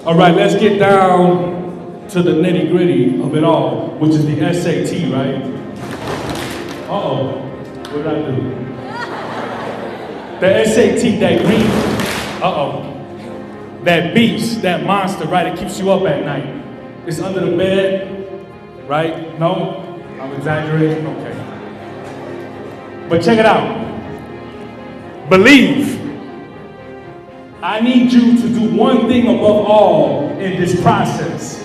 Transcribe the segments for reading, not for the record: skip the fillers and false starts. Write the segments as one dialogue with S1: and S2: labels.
S1: All right, let's get down to the nitty gritty of it all, which is the SAT, right? Uh-oh, what did I do? The SAT, that green, that beast, that monster, right? It keeps you up at night. It's under the bed, right? No? I'm exaggerating? Okay. But check it out. Believe. I need you to do one thing above all in this process.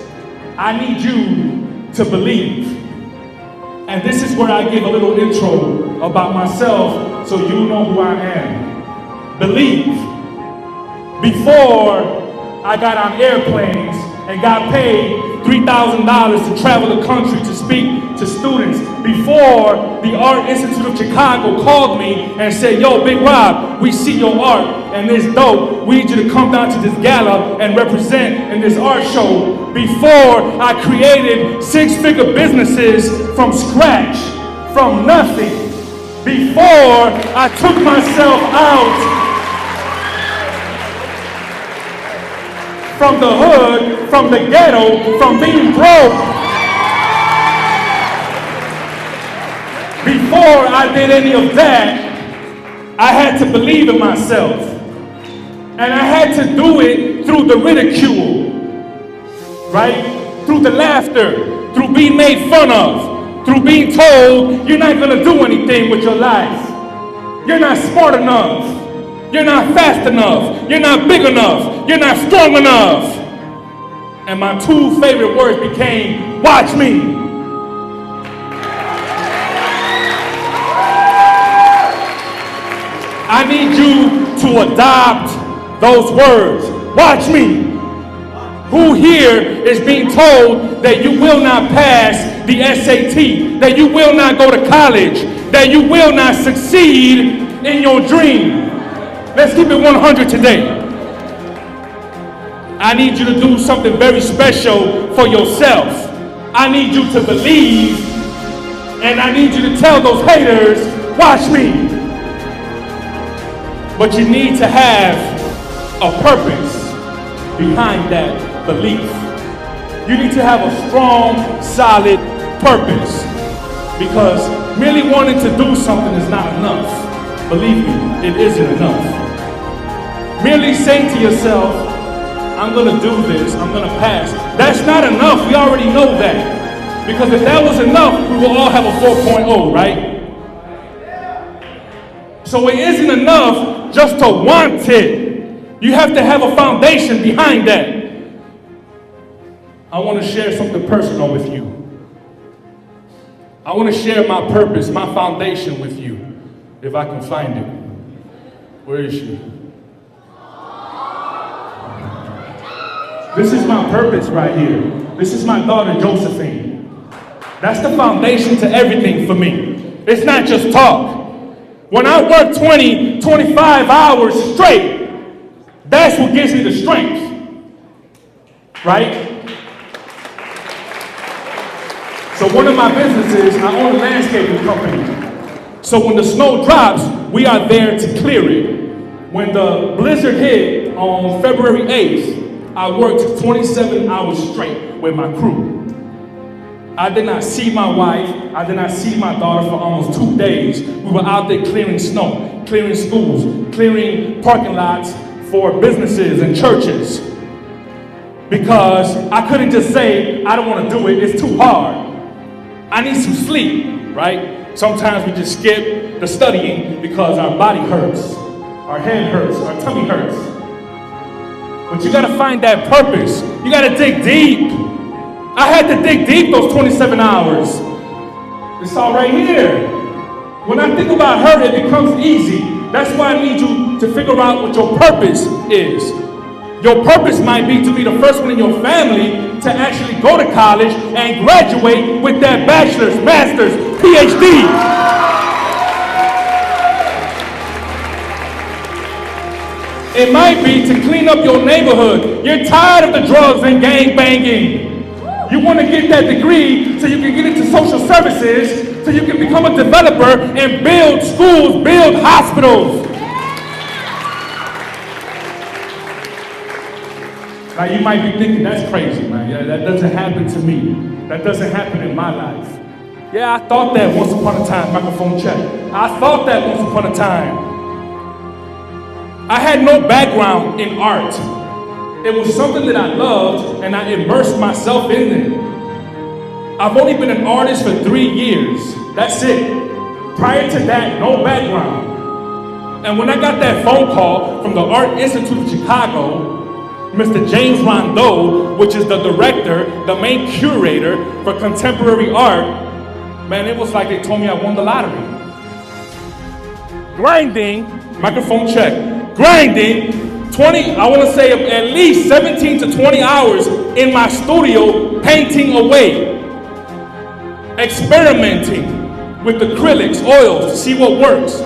S1: I need you to believe. And this is where I give a little intro about myself so you know who I am. Believe. Before I got on airplanes and got paid $3,000 to travel the country to speak to students, before the Art Institute of Chicago called me and said, yo, Big Rob, we see your art and it's dope. We need you to come down to this gala and represent in this art show. Before I created six-figure businesses from scratch, from nothing. Before I took myself out from the hood, from the ghetto, from being broke. Before I did any of that, I had to believe in myself. And I had to do it through the ridicule, right? Through the laughter, through being made fun of, through being told you're not gonna do anything with your life. You're not smart enough. You're not fast enough. You're not big enough. You're not strong enough. And my two favorite words became, watch me. I need you to adopt those words. Watch me. Who here is being told that you will not pass the SAT, that you will not go to college, that you will not succeed in your dream? Let's keep it 100 today. I need you to do something very special for yourself. I need you to believe, and I need you to tell those haters, watch me. But you need to have a purpose behind that belief. You need to have a strong, solid purpose. Because merely wanting to do something is not enough. Believe me, it isn't enough. Merely saying to yourself, I'm gonna do this, I'm gonna pass. That's not enough, we already know that. Because if that was enough, we will all have a 4.0, right? So it isn't enough just to want it. You have to have a foundation behind that. I want to share something personal with you. I want to share my purpose, my foundation with you, if I can find it. Where is she? This is my purpose right here. This is my daughter, Josephine. That's the foundation to everything for me. It's not just talk. When I work 20, 25 hours straight, that's what gives me the strength, right? So one of my businesses, I own a landscaping company. So when the snow drops, we are there to clear it. When the blizzard hit on February 8th, I worked 27 hours straight with my crew. I did not see my wife. I did not see my daughter for almost 2 days. We were out there clearing snow, clearing schools, clearing parking lots for businesses and churches. Because I couldn't just say, I don't want to do it, it's too hard. I need some sleep, right? Sometimes we just skip the studying because our body hurts, our head hurts, our tummy hurts. But you gotta find that purpose. You gotta dig deep. I had to dig deep those 27 hours. It's all right here. When I think about her, it becomes easy. That's why I need you to figure out what your purpose is. Your purpose might be to be the first one in your family to actually go to college and graduate with that bachelor's, master's, PhD. It might be to clean up your neighborhood. You're tired of the drugs and gang banging. You want to get that degree so you can get into social services, so you can become a developer and build schools, build hospitals. Now you might be thinking, that's crazy, man. Yeah, that doesn't happen to me. That doesn't happen in my life. Yeah, I thought that once upon a time. Microphone check. I thought that once upon a time. I had no background in art. It was something that I loved, and I immersed myself in it. I've only been an artist for 3 years. That's it. Prior to that, no background. And when I got that phone call from the Art Institute of Chicago, Mr. James Rondeau, which is the director, the main curator for contemporary art, man, it was like they told me I won the lottery. Grinding, microphone check, grinding 20, I want to say at least 17 to 20 hours in my studio painting away, experimenting with acrylics, oils to see what works.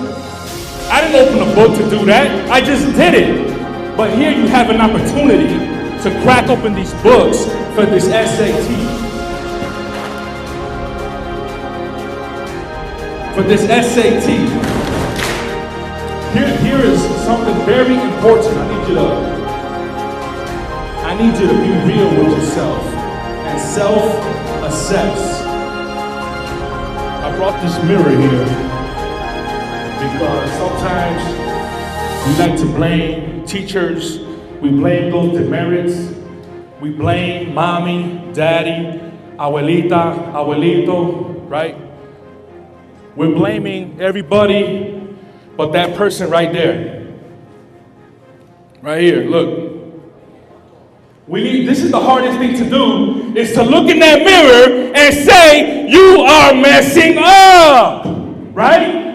S1: I didn't open a book to do that, I just did it. But here you have an opportunity to crack open these books for this SAT. For this SAT. Here is something very important. I need you to be real with yourself and self-assess. I brought this mirror here because sometimes we like to blame teachers, we blame those demerits, we blame mommy, daddy, abuelita, abuelito, right? We're blaming everybody but that person right there. Right here, look. This is the hardest thing to do, is to look in that mirror and say, you are messing up, right?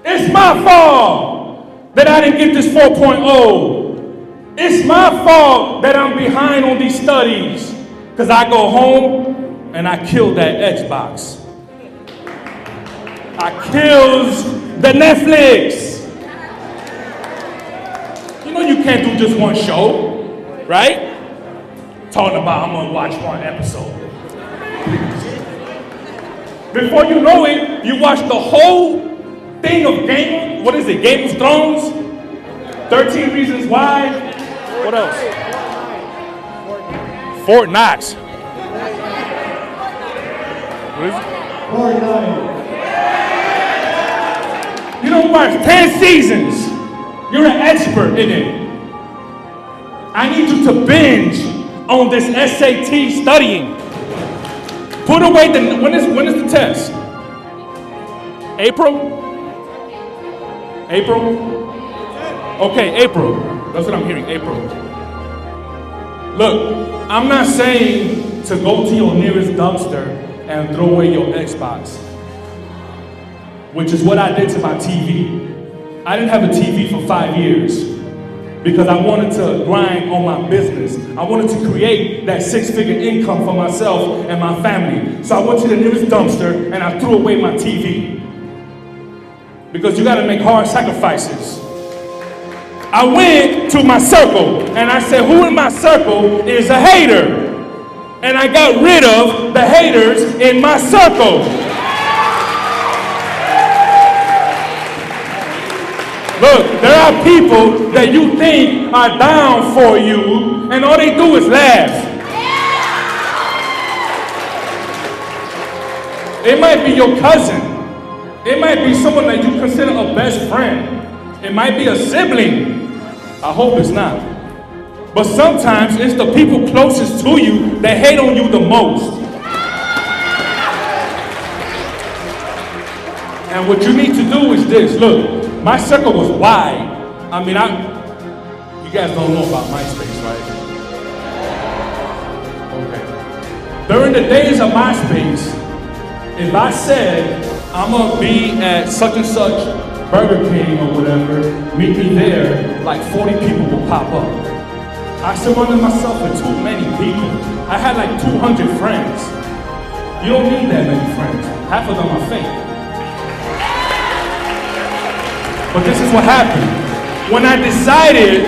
S1: It's my fault that I didn't get this 4.0. It's my fault that I'm behind on these studies, because I go home and I kill that Xbox. I kills the Netflix. You know you can't do just one show, right? Talking about I'm gonna watch one episode. Before you know it, you watch the whole thing of Game of Thrones? 13 Reasons Why? What else? Fort Knox. What is it? Fortnite. You don't watch 10 seasons. You're an expert in it. I need you to binge on this SAT studying. Put away when is the test? April? Okay, April. That's what I'm hearing, April. Look, I'm not saying to go to your nearest dumpster and throw away your Xbox, which is what I did to my TV. I didn't have a TV for 5 years because I wanted to grind on my business. I wanted to create that 6-figure income for myself and my family. So I went to the nearest dumpster and I threw away my TV. Because you gotta make hard sacrifices. I went to my circle and I said, who in my circle is a hater? And I got rid of the haters in my circle. Look, there are people that you think are down for you, and all they do is laugh. It might be your cousin. It might be someone that you consider a best friend. It might be a sibling. I hope it's not. But sometimes it's the people closest to you that hate on you the most. And what you need to do is this. Look. My circle was wide. I mean, you guys don't know about MySpace, right? Okay. During the days of MySpace, if I said, I'm gonna be at such and such Burger King or whatever, meet me there, like 40 people will pop up. I surrounded myself with too many people. I had like 200 friends. You don't need that many friends. Half of them are fake. But this is what happened. When I decided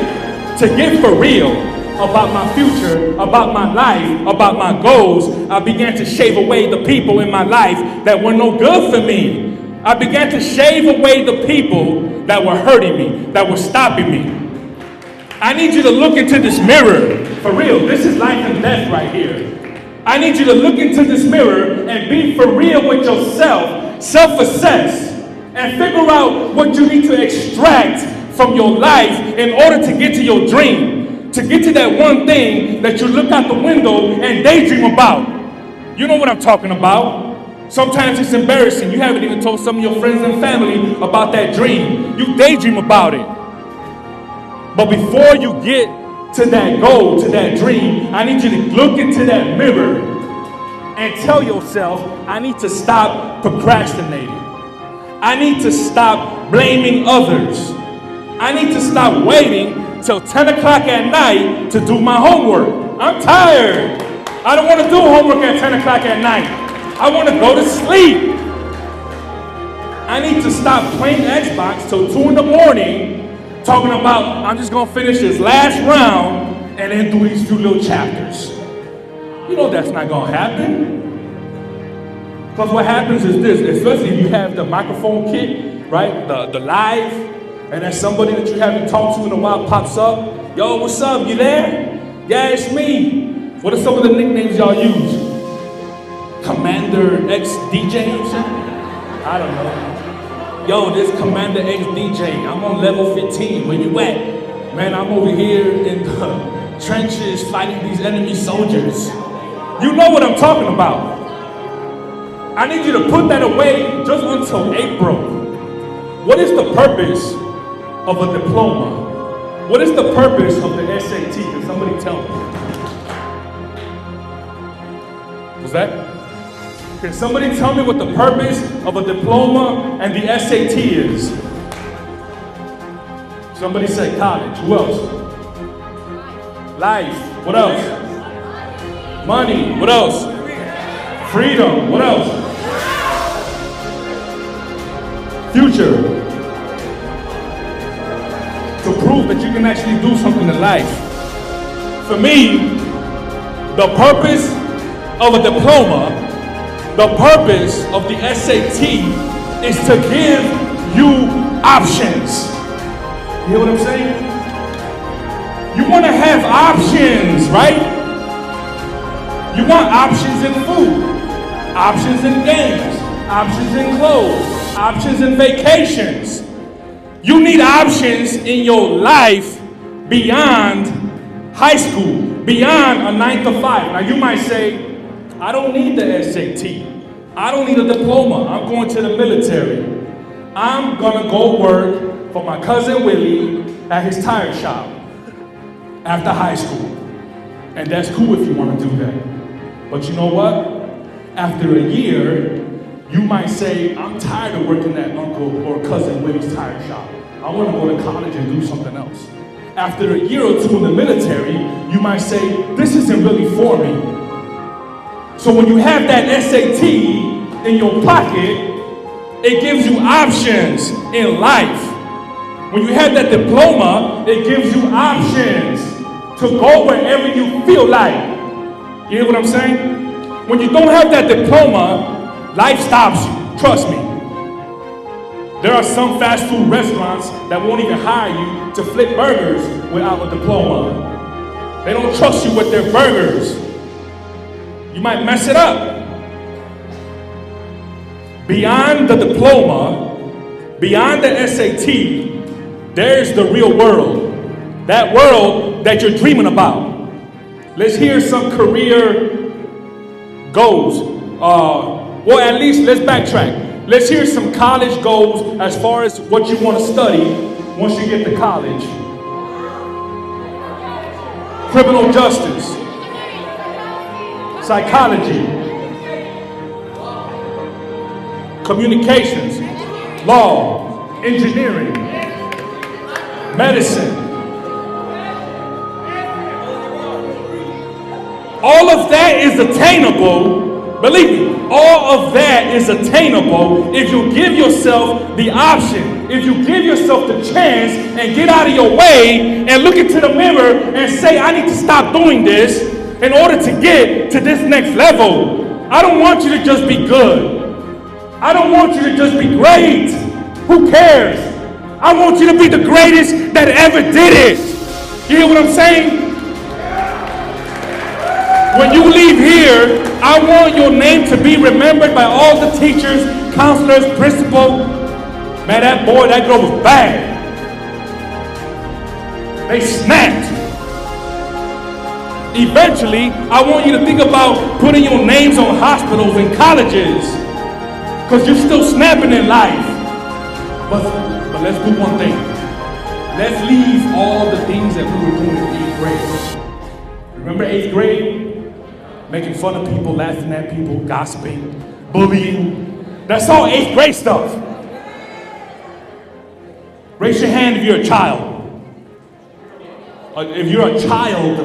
S1: to get for real about my future, about my life, about my goals, I began to shave away the people in my life that were no good for me. I began to shave away the people that were hurting me, that were stopping me. I need you to look into this mirror. For real, this is life and death right here. I need you to look into this mirror and be for real with yourself, self-assess, and figure out what you need to extract from your life in order to get to your dream, to get to that one thing that you look out the window and daydream about. You know what I'm talking about. Sometimes it's embarrassing. You haven't even told some of your friends and family about that dream. You daydream about it. But before you get to that goal, to that dream, I need you to look into that mirror and tell yourself, I need to stop procrastinating. I need to stop blaming others. I need to stop waiting till 10 o'clock at night to do my homework. I'm tired. I don't want to do homework at 10 o'clock at night. I want to go to sleep. I need to stop playing Xbox till 2 in the morning talking about, I'm just going to finish this last round and then do these few little chapters. You know that's not going to happen. Because what happens is this, especially if you have the microphone kit, right, the live, and then somebody that you haven't talked to in a while pops up. Yo, what's up, you there? Yeah, it's me. What are some of the nicknames y'all use? Commander X DJ? I don't know. Yo, this Commander X DJ, I'm on level 15, where you at? Man, I'm over here in the trenches fighting these enemy soldiers. You know what I'm talking about. I need you to put that away just until April. What is the purpose of a diploma? What is the purpose of the SAT? Can somebody tell me? Was that? Can somebody tell me what the purpose of a diploma and the SAT is? Somebody said college. Who else? Life. What else? Money. What else? Freedom. What else? Future. To prove that you can actually do something in life. For me, the purpose of a diploma, the purpose of the SAT is to give you options. You hear what I'm saying? You want to have options, right? You want options in food, options in games, options in clothes, options in vacations. You need options in your life beyond high school, beyond a 9 to 5. Now you might say, I don't need the SAT. I don't need a diploma. I'm going to the military. I'm gonna go work for my cousin Willie at his tire shop after high school. And that's cool if you want to do that. But you know what? After a year, you might say, I'm tired of working at Uncle or Cousin Willie's tire shop. I want to go to college and do something else. After a year or two in the military, you might say, this isn't really for me. So when you have that SAT in your pocket, it gives you options in life. When you have that diploma, it gives you options to go wherever you feel like. You hear what I'm saying? When you don't have that diploma, life stops you. Trust me. There are some fast food restaurants that won't even hire you to flip burgers without a diploma. They don't trust you with their burgers. You might mess it up. Beyond the diploma, beyond the SAT, there's the real world. That world that you're dreaming about. Let's hear some career goals. Well, at least let's backtrack. Let's hear some college goals as far as what you want to study once you get to college. Criminal justice, psychology, communications, law, engineering, medicine. All of that is attainable. Believe me, all of that is attainable if you give yourself the option, if you give yourself the chance and get out of your way and look into the mirror and say, I need to stop doing this in order to get to this next level. I don't want you to just be good. I don't want you to just be great. Who cares? I want you to be the greatest that ever did it. You hear what I'm saying? When you leave here, I want your name to be remembered by all the teachers, counselors, principal. Man, that boy, that girl was bad. They snapped. Eventually, I want you to think about putting your names on hospitals and colleges, because you're still snapping in life. But let's do one thing. Let's leave all the things that we were doing in 8th grade. Remember 8th grade? Making fun of people, laughing at people, gossiping, bullying. That's all 8th grade stuff. Raise your hand if you're a child. If you're a child,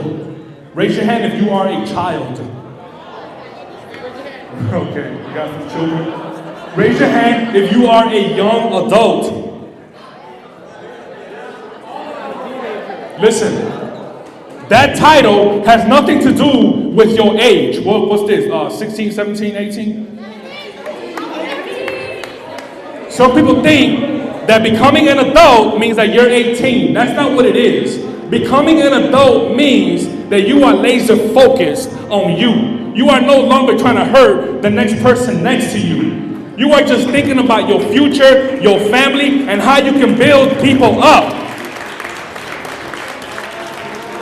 S1: raise your hand if you are a child. Okay, we got some children. Raise your hand if you are a young adult. Listen, that title has nothing to do with your age. What's this? 16, 17, 18? Some people think that becoming an adult means that you're 18. That's not what it is. Becoming an adult means that you are laser focused on you. You are no longer trying to hurt the next person next to you. You are just thinking about your future, your family, and how you can build people up.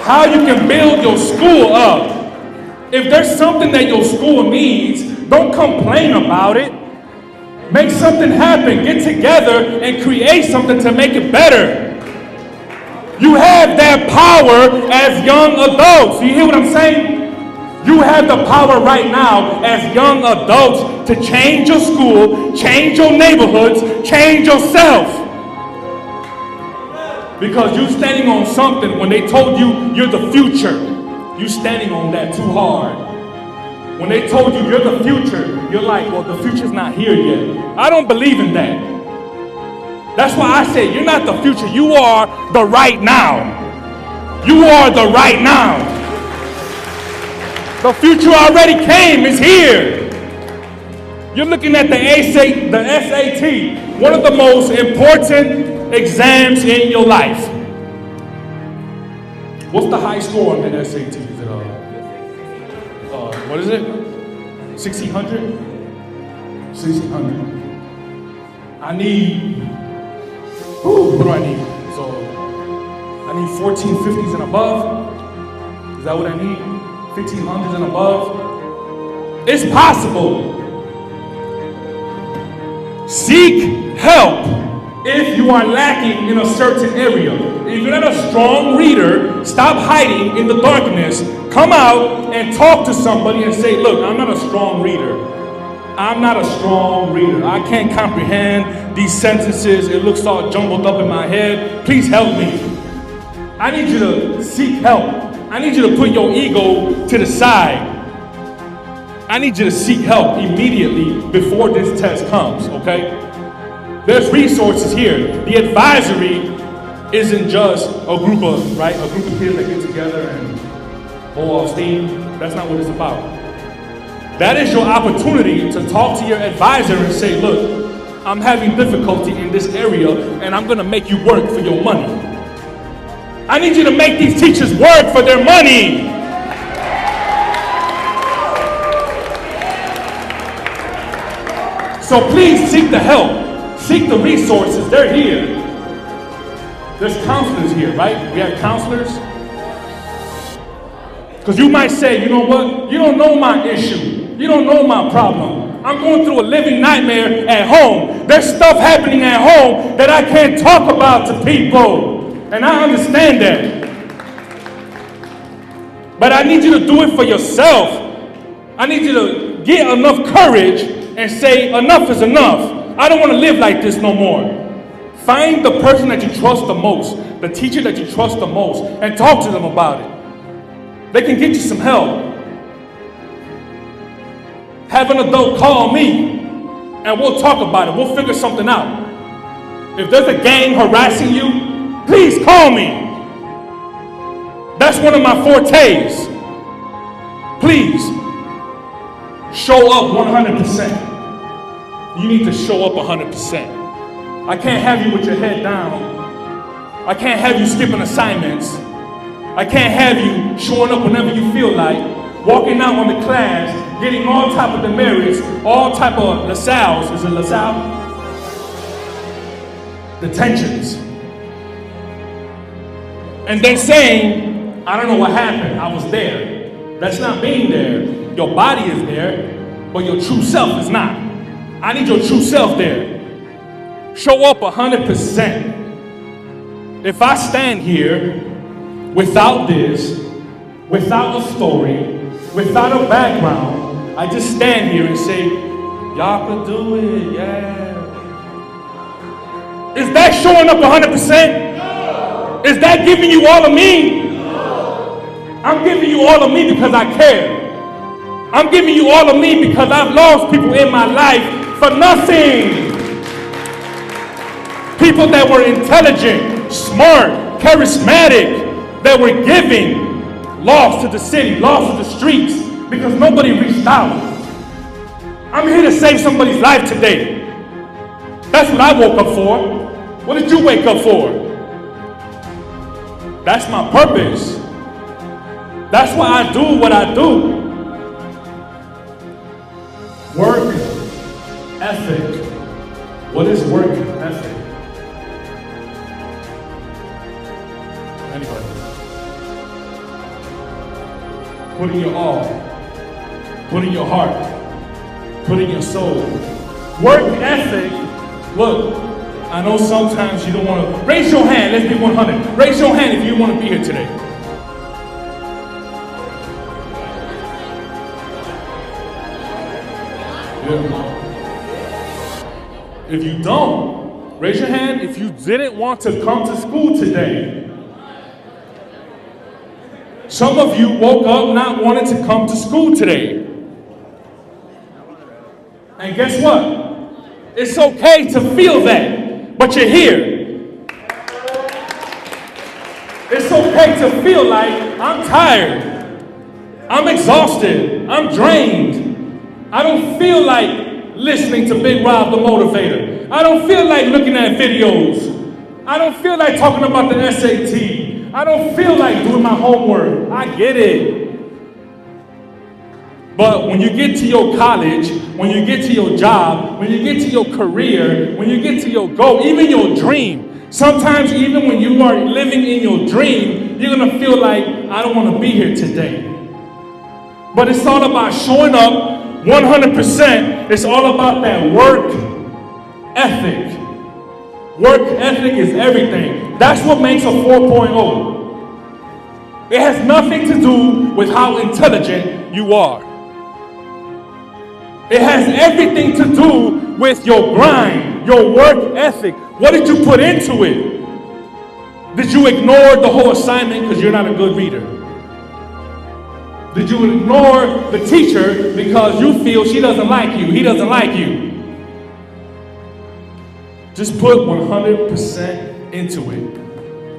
S1: How you can build your school up. If there's something that your school needs, don't complain about it. Make something happen. Get together and create something to make it better. You have that power as young adults. You hear what I'm saying? You have the power right now as young adults to change your school, change your neighborhoods, change yourself. Because you're standing on something when they told you you're the future. You're standing on that too hard. When they told you you're the future, you're like, well, the future's not here yet. I don't believe in that. That's why I say you're not the future. You are the right now. You are the right now. The future already came. It's here. You're looking at the SAT, one of the most important exams in your life. What's the high score on the SAT? Is it what is it? 1600? 1600. I need, what do I need? So I need 1450s and above. Is that what I need? 1500s and above. It's possible. Seek help if you are lacking in a certain area. If you're not a strong reader, stop hiding in the darkness. Come out and talk to somebody and say, look, I'm not a strong reader. I'm not a strong reader. I can't comprehend these sentences. It looks all jumbled up in my head. Please help me. I need you to seek help. I need you to put your ego to the side. I need you to seek help immediately before this test comes, okay? There's resources here. The advisory isn't just a group of kids that get together and blow off steam. That's not what it's about. That is your opportunity to talk to your advisor and say, look, I'm having difficulty in this area and I'm gonna make you work for your money. I need you to make these teachers work for their money. So please seek the help. Seek the resources. They're here. There's counselors here, right? We have counselors. Because you might say, you know what? You don't know my issue. You don't know my problem. I'm going through a living nightmare at home. There's stuff happening at home that I can't talk about to people. And I understand that. But I need you to do it for yourself. I need you to get enough courage and say, enough is enough. I don't want to live like this no more. Find the person that you trust the most, the teacher that you trust the most, and talk to them about it. They can get you some help. Have an adult call me, and we'll talk about it. We'll figure something out. If there's a gang harassing you, please call me. That's one of my fortes. Please, show up 100%. You need to show up 100%. I can't have you with your head down. I can't have you skipping assignments. I can't have you showing up whenever you feel like, walking out on the class, getting all type of demerits, all type of LaSalle's. Is it LaSalle? Detentions. And then saying, I don't know what happened, I was there. That's not being there. Your body is there, but your true self is not. I need your true self there. Show up 100%. If I stand here without this, without a story, without a background, I just stand here and say, y'all can do it, yeah. Is that showing up 100%? No. Is that giving you all of me? No. I'm giving you all of me because I care. I'm giving you all of me because I've lost people in my life for nothing. People that were intelligent, smart, charismatic, that were giving, lost to the city, lost to the streets because nobody reached out. I'm here to save somebody's life today. That's what I woke up for. What did you wake up for? That's my purpose. That's why I do what I do. Work ethic. What is work ethic? Anybody? Put in your all. Put in your heart. Put in your soul. Work ethic. Look, I know sometimes you don't want to. Raise your hand. Let's be 100. Raise your hand if you want to be here today. Yeah. If you don't, raise your hand if you didn't want to come to school today. Some of you woke up not wanting to come to school today. And guess what? It's okay to feel that, but you're here. It's okay to feel like I'm tired. I'm exhausted. I'm drained. I don't feel like listening to Big Rob the Motivator. I don't feel like looking at videos. I don't feel like talking about the SAT. I don't feel like doing my homework. I get it. But when you get to your college, when you get to your job, when you get to your career, when you get to your goal, even your dream, sometimes even when you are living in your dream, you're going to feel like, I don't want to be here today. But it's all about showing up 100%. It's all about that work ethic. Work ethic is everything. That's what makes a 4.0. It has nothing to do with how intelligent you are. It has everything to do with your grind, your work ethic. What did you put into it? Did you ignore the whole assignment because you're not a good reader? Did you ignore the teacher because you feel she doesn't like you, he doesn't like you? Just put 100% into it.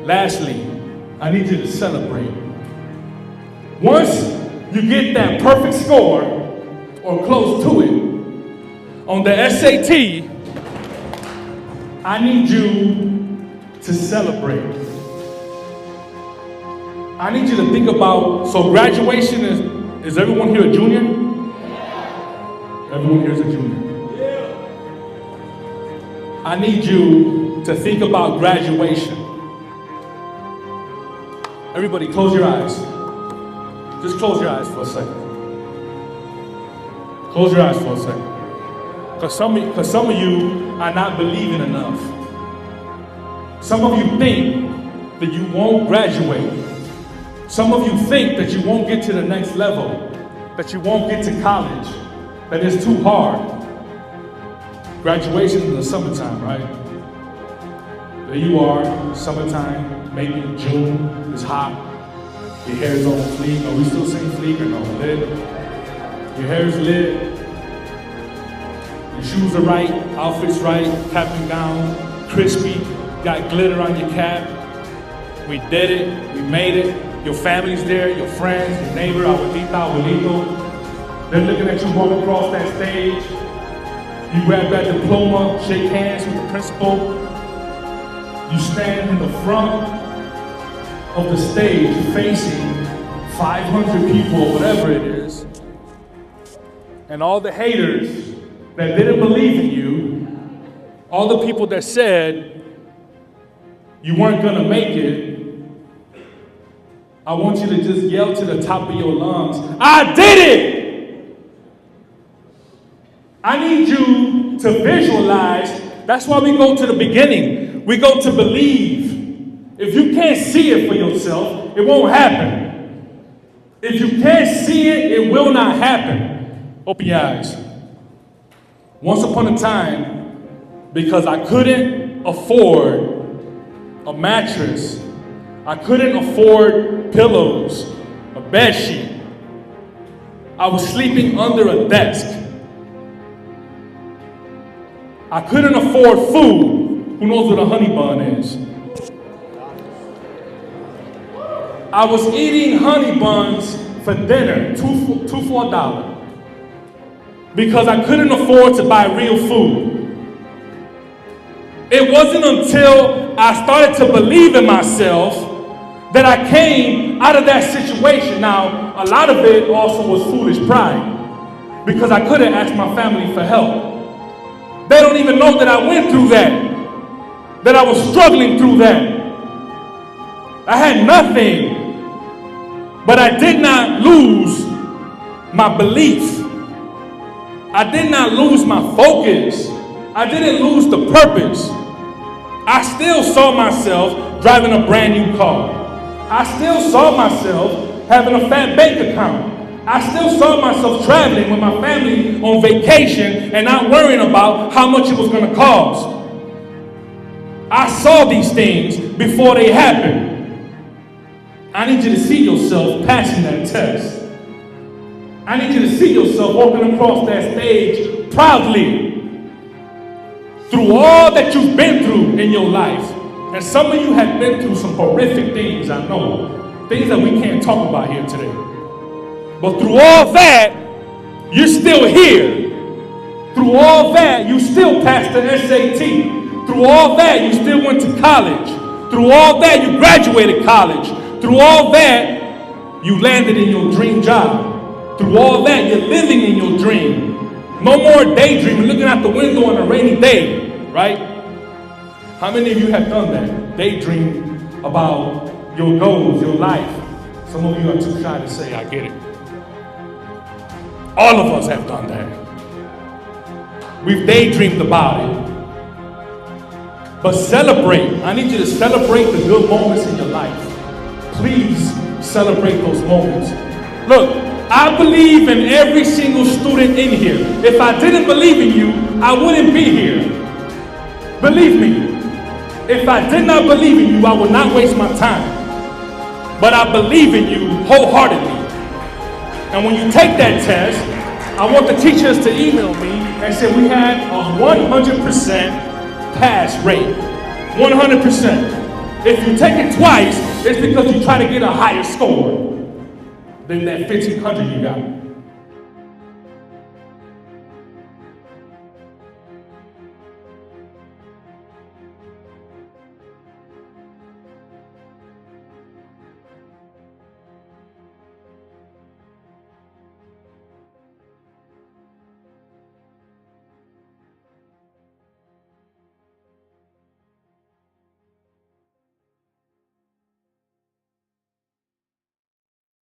S1: Lastly, I need you to celebrate. Once you get that perfect score, or close to it, on the SAT, I need you to celebrate. I need you to think about, so graduation is everyone here a junior? Everyone here is a junior. I need you to think about graduation. Everybody close your eyes. Just close your eyes for a second. Close your eyes for a second. Because some of you are not believing enough. Some of you think that you won't graduate. Some of you think that you won't get to the next level, that you won't get to college, that it's too hard. Graduation in the summertime, right? There you are, summertime, maybe June, it's hot. Your hair is on fleek. Are we still saying fleek or no? Lit. Your hair is lit. Your shoes are right, outfit's right, cap and gown, crispy, got glitter on your cap. We did it, we made it. Your family's there, your friends, your neighbor, abuelita, abuelito. They're looking at you walk across that stage. You grab that diploma, shake hands with the principal. You stand in the front. of the stage facing 500 people or whatever it is, and all the haters that didn't believe in you, all the people that said you weren't gonna make it, I want you to just yell to the top of your lungs, I did it! I need you to visualize. That's why we go to the beginning. We go to believe. If you can't see it for yourself, it won't happen. If you can't see it, it will not happen. Open your eyes. Once upon a time, because I couldn't afford a mattress, I couldn't afford pillows, a bed sheet, I was sleeping under a desk. I couldn't afford food. Who knows what a honey bun is? I was eating honey buns for dinner, two for $1, because I couldn't afford to buy real food. It wasn't until I started to believe in myself that I came out of that situation. Now, a lot of it also was foolish pride, because I couldn't ask my family for help. They don't even know that I went through that I was struggling through that. I had nothing, but I did not lose my belief. I did not lose my focus. I didn't lose the purpose. I still saw myself driving a brand new car. I still saw myself having a fat bank account. I still saw myself traveling with my family on vacation and not worrying about how much it was going to cost. I saw these things before they happened. I need you to see yourself passing that test. I need you to see yourself walking across that stage proudly through all that you've been through in your life. And some of you have been through some horrific things, I know. Things that we can't talk about here today. But through all that, you're still here. Through all that, you still passed the SAT. Through all that, you still went to college. Through all that, you graduated college. Through all that, you landed in your dream job. Through all that, you're living in your dream. No more daydreaming, looking out the window on a rainy day, right? How many of you have done that? Daydream about your goals, your life. Some of you are too shy to say, I get it. All of us have done that. We've daydreamed about it. But celebrate. I need you to celebrate the good moments in your life. Please celebrate those moments. Look, I believe in every single student in here. If I didn't believe in you, I wouldn't be here. Believe me. If I did not believe in you, I would not waste my time. But I believe in you wholeheartedly. And when you take that test, I want the teachers to email me and say we had a 100% pass rate. 100%. If you take it twice, it's because you try to get a higher score than that 1,500 you got.